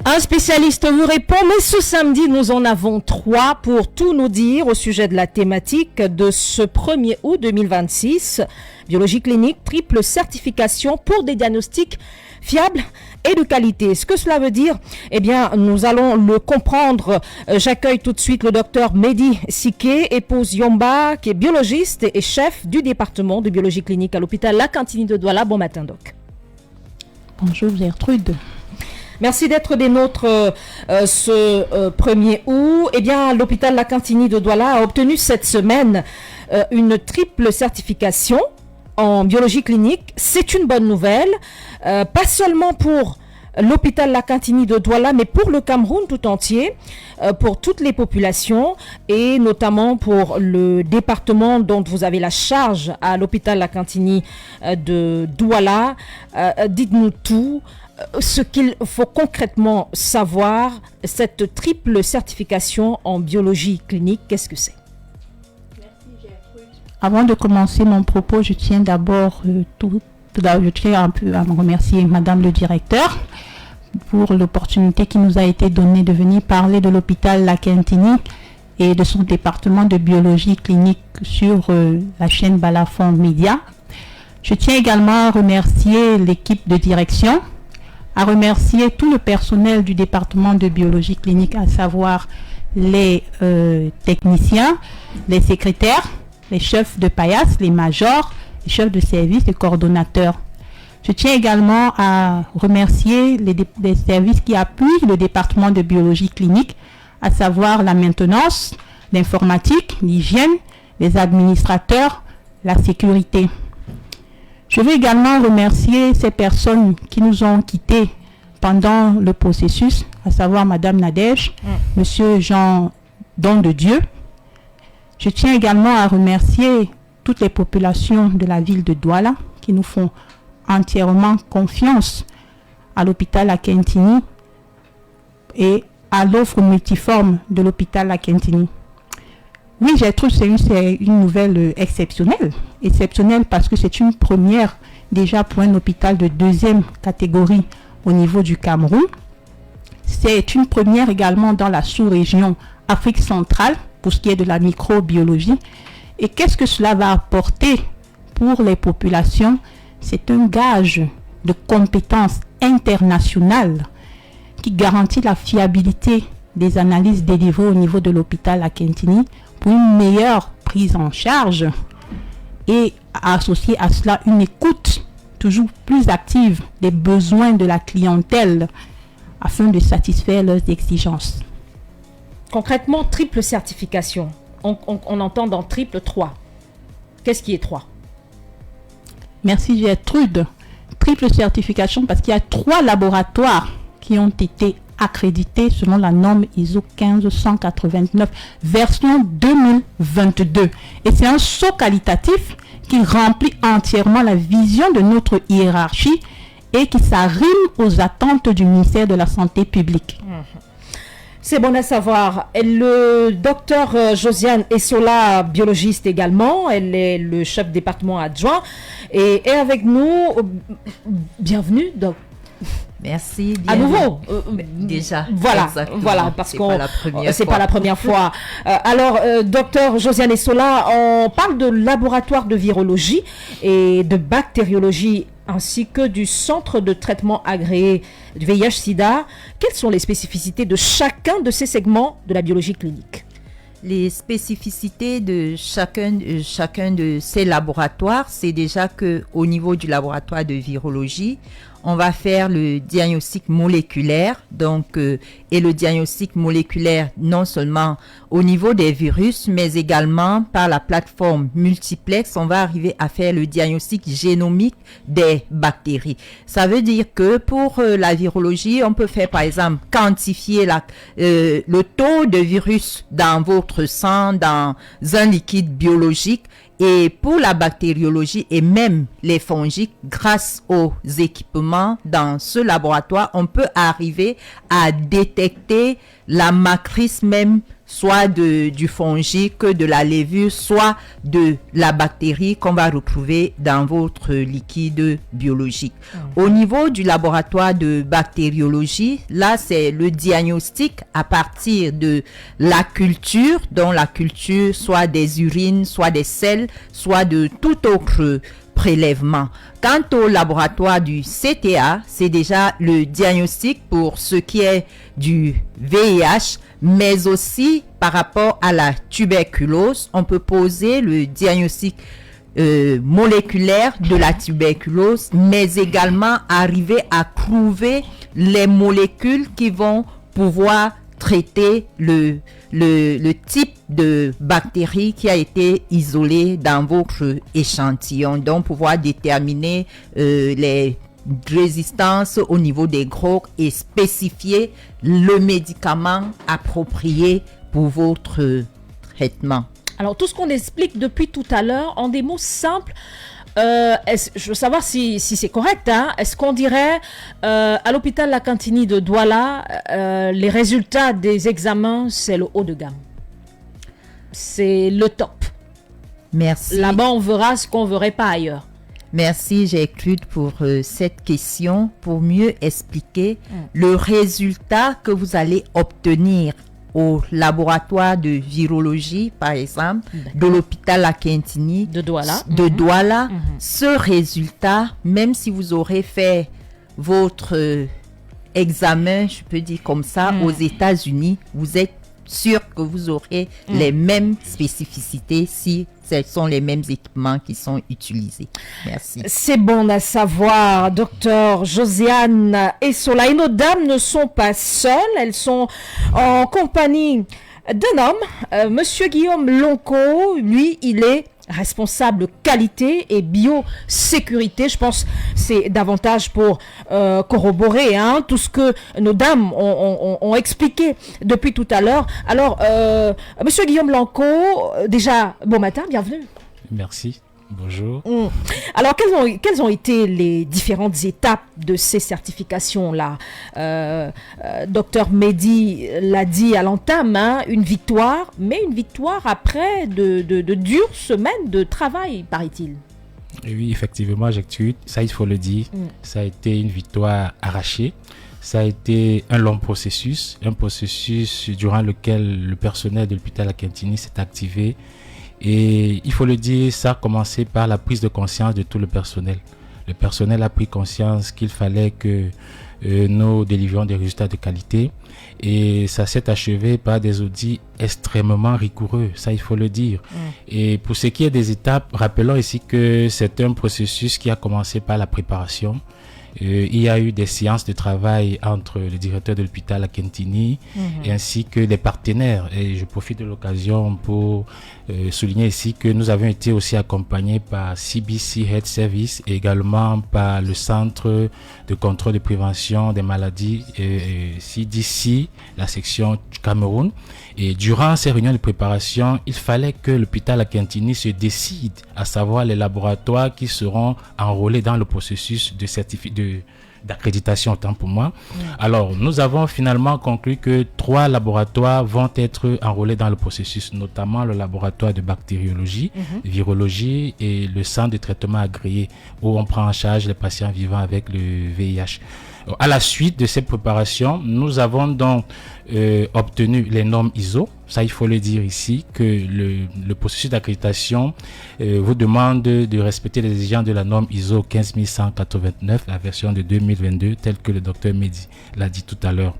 Un spécialiste vous répond, mais ce samedi, nous en avons 3 pour tout nous dire au sujet de la thématique de ce 1er août 2026. Biologie clinique, triple certification pour des diagnostics fiables et de qualité. Ce que cela veut dire, eh bien, nous allons le comprendre. J'accueille tout de suite le docteur Mehdi Siké, épouse Yomba, qui est biologiste et chef du département de biologie clinique à l'hôpital La Cantini de Douala. Bon matin, doc. Bonjour Gertrude. Merci d'être des nôtres ce 1er août. Eh bien, l'hôpital La Cantini de Douala a obtenu cette semaine une triple certification en biologie clinique. C'est une bonne nouvelle, pas seulement pour l'hôpital La Cantini de Douala, mais pour le Cameroun tout entier, pour toutes les populations et notamment pour le département dont vous avez la charge à l'hôpital La Cantini de Douala. Dites-nous tout. Ce qu'il faut concrètement savoir, cette triple certification en biologie clinique, qu'est-ce que c'est? Merci Gertrude. Avant de commencer mon propos, je tiens d'abord je tiens un peu à me remercier Madame le directeur pour l'opportunité qui nous a été donnée de venir parler de l'hôpital La Cantini et de son département de biologie clinique sur la chaîne Balafon Média. Je tiens également à remercier l'équipe de direction, à remercier tout le personnel du département de biologie clinique, à savoir les techniciens, les secrétaires, les chefs de paillasse, les majors, les chefs de service, les coordonnateurs. Je tiens également à remercier les services qui appuient le département de biologie clinique, à savoir la maintenance, l'informatique, l'hygiène, les administrateurs, la sécurité. Je veux également remercier ces personnes qui nous ont quittés pendant le processus, à savoir Madame Nadège, Monsieur Jean Don de Dieu. Je tiens également à remercier toutes les populations de la ville de Douala qui nous font entièrement confiance à l'hôpital La Cantini et à l'offre multiforme de l'hôpital La Cantini. Oui, je trouve que c'est une nouvelle exceptionnelle. Exceptionnelle parce que c'est une première déjà pour un hôpital de 2e catégorie au niveau du Cameroun. C'est une première également dans la sous-région Afrique centrale pour ce qui est de la microbiologie. Et qu'est-ce que cela va apporter pour les populations? C'est un gage de compétences internationales qui garantit la fiabilité des analyses délivrées au niveau de l'hôpital La Cantini pour une meilleure prise en charge et associer à cela une écoute toujours plus active des besoins de la clientèle afin de satisfaire leurs exigences. Concrètement, triple certification. On entend dans triple 3. Qu'est-ce qui est 3? Merci Gertrude. Triple certification parce qu'il y a 3 laboratoires qui ont été accrédité selon la norme ISO 15189 version 2022. Et c'est un saut qualitatif qui remplit entièrement la vision de notre hiérarchie et qui s'arrime aux attentes du ministère de la Santé publique. C'est bon à savoir. Le docteur Josiane Essola, biologiste également, elle est le chef département adjoint et est avec nous. Bienvenue, docteur. Merci. À nouveau, déjà. Voilà, exactement. voilà, parce qu'on c'est fois. pas la première fois. Alors, docteur Josiane Essola, on parle de laboratoire de virologie et de bactériologie ainsi que du centre de traitement agréé du VIH/SIDA. Quelles sont les spécificités de chacun de ces segments de la biologie clinique? Les spécificités de chacun de ces laboratoires, c'est déjà que au niveau du laboratoire de virologie, on va faire le diagnostic moléculaire, et le diagnostic moléculaire non seulement au niveau des virus, mais également par la plateforme multiplex, on va arriver à faire le diagnostic génomique des bactéries. Ça veut dire que pour la virologie, on peut faire par exemple quantifier le taux de virus dans votre sang, dans un liquide biologique. Et pour la bactériologie et même les fongiques, grâce aux équipements dans ce laboratoire, on peut arriver à détecter la matrice même, soit du fongique, de la levure, soit de la bactérie qu'on va retrouver dans votre liquide biologique. Au niveau du laboratoire de bactériologie, là, c'est le diagnostic à partir de la culture, dont la culture soit des urines, soit des selles, soit de tout autre prélèvement. Quant au laboratoire du CTA, c'est déjà le diagnostic pour ce qui est du VIH, mais aussi par rapport à la tuberculose, on peut poser le diagnostic moléculaire de la tuberculose, mais également arriver à trouver les molécules qui vont pouvoir traiter le type de bactérie qui a été isolé dans votre échantillon, donc pouvoir déterminer les résistances au niveau des grocs et spécifier le médicament approprié pour votre traitement. Alors, tout ce qu'on explique depuis tout à l'heure, en des mots simples, je veux savoir si c'est correct, hein? Est-ce qu'on dirait à l'hôpital La Cantini de Douala, les résultats des examens, c'est le haut de gamme, c'est le top. Merci. Là-bas, on verra ce qu'on ne verrait pas ailleurs. Merci Gertrude pour cette question, pour mieux expliquer le résultat que vous allez obtenir au laboratoire de virologie, par exemple, de l'hôpital La Cantini de Douala. Ce résultat, même si vous aurez fait votre examen, je peux dire comme ça, aux États-Unis, vous êtes sûr que vous aurez les mêmes spécificités si ce sont les mêmes équipements qui sont utilisés. Merci. C'est bon à savoir, docteur Josiane et Sola. Et nos dames ne sont pas seules, elles sont en compagnie d'un homme, monsieur Guillaume Lonco. Lui, il est responsable qualité et biosécurité. Je pense que c'est davantage pour corroborer tout ce que nos dames ont expliqué depuis tout à l'heure. Alors, monsieur Guillaume Lonco, déjà, bon matin, bienvenue. Merci. Bonjour. Alors, quelles ont été les différentes étapes de ces certifications-là? Docteur Mehdi l'a dit à l'entame, une victoire, mais une victoire après de dures semaines de travail, paraît-il. Oui, effectivement, Gertrude, ça il faut le dire, ça a été une victoire arrachée. Ça a été un long processus, durant lequel le personnel de l'hôpital La Cantini s'est activé. Et il faut le dire, ça a commencé par la prise de conscience de tout le personnel. Le personnel a pris conscience qu'il fallait que nous délivrions des résultats de qualité. Et ça s'est achevé par des audits extrêmement rigoureux, ça il faut le dire. Et pour ce qui est des étapes, rappelons ici que c'est un processus qui a commencé par la préparation. Il y a eu des séances de travail entre le directeur de l'hôpital La Cantini ainsi que les partenaires. Et je profite de l'occasion pour souligner ici que nous avons été aussi accompagnés par CBC Health Service et également par le Centre de contrôle de prévention des maladies CDC, la section du Cameroun. Et durant ces réunions de préparation, il fallait que l'hôpital La Cantini se décide à savoir les laboratoires qui seront enrôlés dans le processus d'accréditation, autant pour moi. Alors, nous avons finalement conclu que 3 laboratoires vont être enrôlés dans le processus, notamment le laboratoire de bactériologie, virologie et le centre de traitement agréé où on prend en charge les patients vivant avec le VIH. À la suite de ces préparations, nous avons donc obtenu les normes ISO. Ça, il faut le dire ici, que le processus d'accréditation vous demande de respecter les exigences de la norme ISO 15189, la version de 2022, telle que le docteur Mehdi l'a dit tout à l'heure.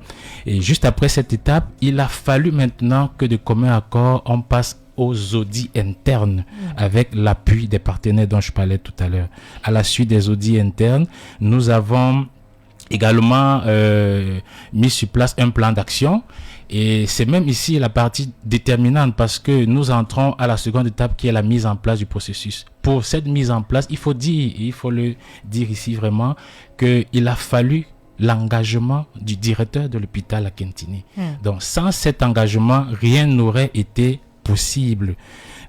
Et juste après cette étape, il a fallu maintenant que de commun accord, on passe aux audits internes avec l'appui des partenaires dont je parlais tout à l'heure. À la suite des audits internes, nous avons également mis sur place un plan d'action et c'est même ici la partie déterminante parce que nous entrons à la seconde étape qui est la mise en place du processus. Pour cette mise en place, il faut le dire ici vraiment qu'il a fallu l'engagement du directeur de l'hôpital La Cantini. Donc sans cet engagement, rien n'aurait été possible.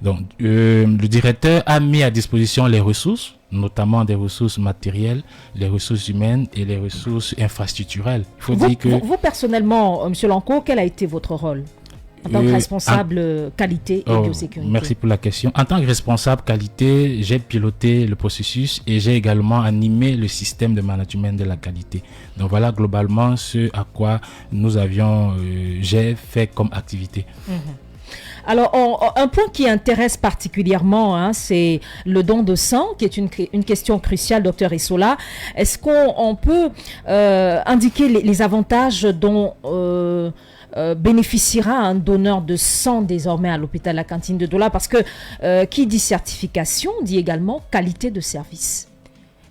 Donc le directeur a mis à disposition les ressources, notamment des ressources matérielles, les ressources humaines et les ressources infrastructurelles. Il faut vous, dire que... Vous, personnellement, M. Lanco, quel a été votre rôle en tant que responsable qualité et biosécurité? Merci pour la question. En tant que responsable qualité, j'ai piloté le processus et j'ai également animé le système de management de la qualité. Donc voilà globalement ce à quoi j'ai fait comme activité. Alors, un point qui intéresse particulièrement, c'est le don de sang, qui est une question cruciale, Dr Essola. Est-ce qu'on peut indiquer les avantages dont bénéficiera un donneur de sang désormais à l'hôpital La Cantine de Douala? Parce que qui dit certification dit également qualité de service.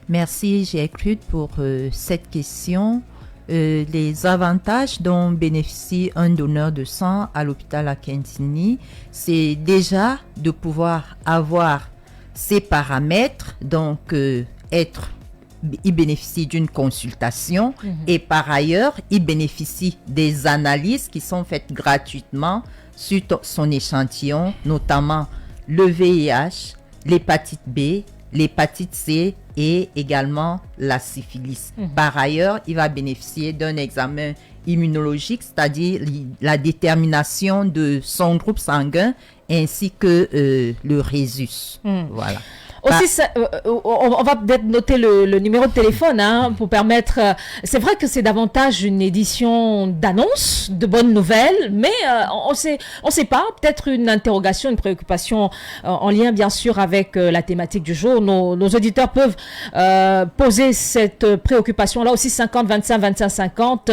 Merci Gertrude pour cette question. Les avantages dont bénéficie un donneur de sang à l'hôpital La Cantini, c'est déjà de pouvoir avoir ses paramètres, donc il bénéficie d'une consultation et par ailleurs, il bénéficie des analyses qui sont faites gratuitement sur son échantillon, notamment le VIH, l'hépatite B, l'hépatite C et également la syphilis. Par ailleurs, il va bénéficier d'un examen immunologique, c'est-à-dire la détermination de son groupe sanguin ainsi que le rhésus. Voilà. Aussi, on va peut-être noter le numéro de téléphone pour permettre... c'est vrai que c'est davantage une édition d'annonce, de bonnes nouvelles, mais on sait pas, peut-être une interrogation, une préoccupation en lien bien sûr avec la thématique du jour. Nos auditeurs peuvent poser cette préoccupation-là aussi 50 25 25 50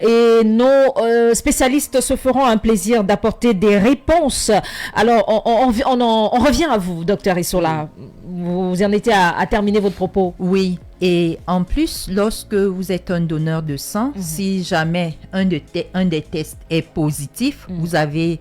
et nos spécialistes se feront un plaisir d'apporter des réponses. Alors, on revient à vous, Dr Essola. Vous en étiez à terminer votre propos. Oui, et en plus, lorsque vous êtes un donneur de sang, si jamais un des tests est positif, vous avez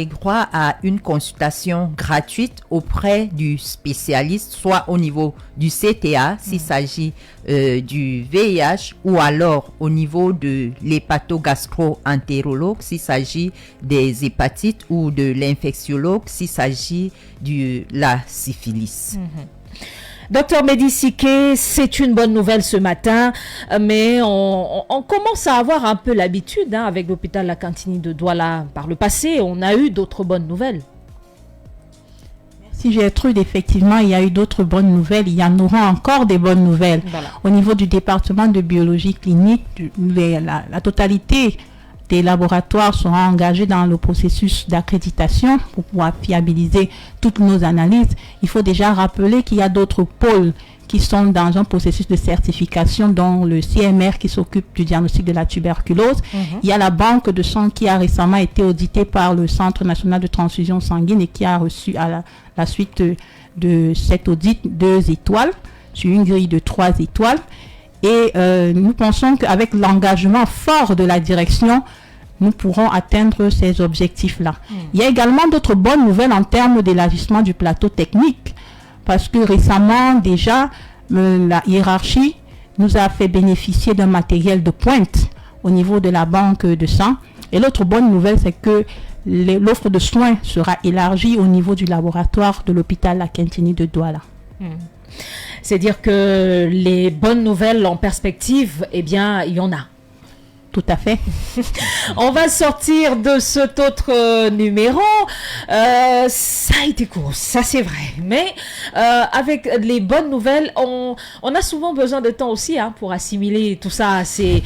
droit à une consultation gratuite auprès du spécialiste, soit au niveau du CTA, s'il s'agit du VIH, ou alors au niveau de l'hépatogastro-entérologue, s'il s'agit des hépatites, ou de l'infectiologue, s'il s'agit de la syphilis. Docteur Medisike, c'est une bonne nouvelle ce matin, mais on commence à avoir un peu l'habitude avec l'hôpital La Cantini de Douala. Par le passé, on a eu d'autres bonnes nouvelles. Merci Gertrude, effectivement, il y a eu d'autres bonnes nouvelles. Il y en aura encore des bonnes nouvelles. Voilà. Au niveau du département de biologie clinique, la totalité des laboratoires seront engagés dans le processus d'accréditation pour pouvoir fiabiliser toutes nos analyses. Il faut déjà rappeler qu'il y a d'autres pôles qui sont dans un processus de certification, dont le CMR qui s'occupe du diagnostic de la tuberculose. Il y a la banque de sang qui a récemment été auditée par le Centre national de transfusion sanguine et qui a reçu à la suite de cet audit 2 étoiles sur une grille de 3 étoiles. Et nous pensons qu'avec l'engagement fort de la direction, nous pourrons atteindre ces objectifs-là. Il y a également d'autres bonnes nouvelles en termes d'élargissement du plateau technique, parce que récemment, déjà, la hiérarchie nous a fait bénéficier d'un matériel de pointe au niveau de la banque de sang. Et l'autre bonne nouvelle, c'est que l'offre de soins sera élargie au niveau du laboratoire de l'hôpital La Cantini de Douala. C'est dire que les bonnes nouvelles en perspective, eh bien, il y en a. Tout à fait. On va sortir de cet autre numéro. Ça a été court, ça c'est vrai. Mais avec les bonnes nouvelles, on a souvent besoin de temps aussi pour assimiler tout ça. C'est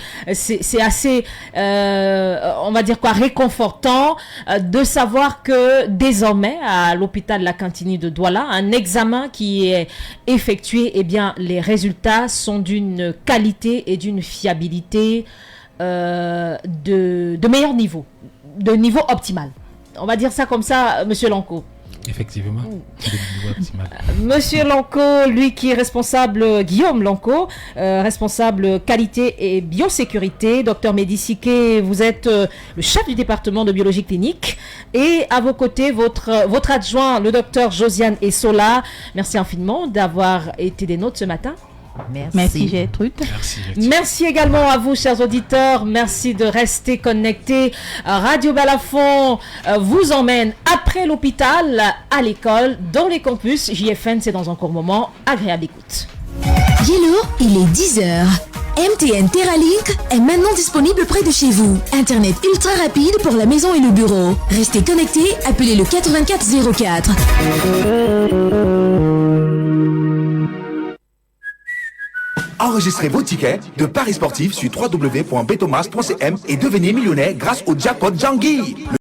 assez, on va dire quoi, réconfortant de savoir que désormais, à l'hôpital La Cantini de Douala, un examen qui est effectué, eh bien, les résultats sont d'une qualité et d'une fiabilité de meilleur niveau, de niveau optimal. On va dire ça comme ça, Monsieur Lanco. Effectivement, de niveau optimal. Monsieur Lanco, lui qui est responsable, Guillaume Lanco, responsable qualité et biosécurité. Docteur Medisike, vous êtes le chef du département de biologie clinique. Et à vos côtés, votre adjoint, le docteur Josiane Essola. Merci infiniment d'avoir été des nôtres ce matin. Merci Gertrude. Merci également à vous, chers auditeurs. Merci de rester connectés. Radio Balafon vous emmène après l'hôpital à l'école, dans les campus. JFN, c'est dans un court moment. Agréable écoute. Hello, il est 10h. MTN Terralink est maintenant disponible près de chez vous. Internet ultra rapide pour la maison et le bureau. Restez connectés, appelez le 8404. Enregistrez vos tickets de paris sportifs sur www.betomas.cm et devenez millionnaire grâce au jackpot Djangui.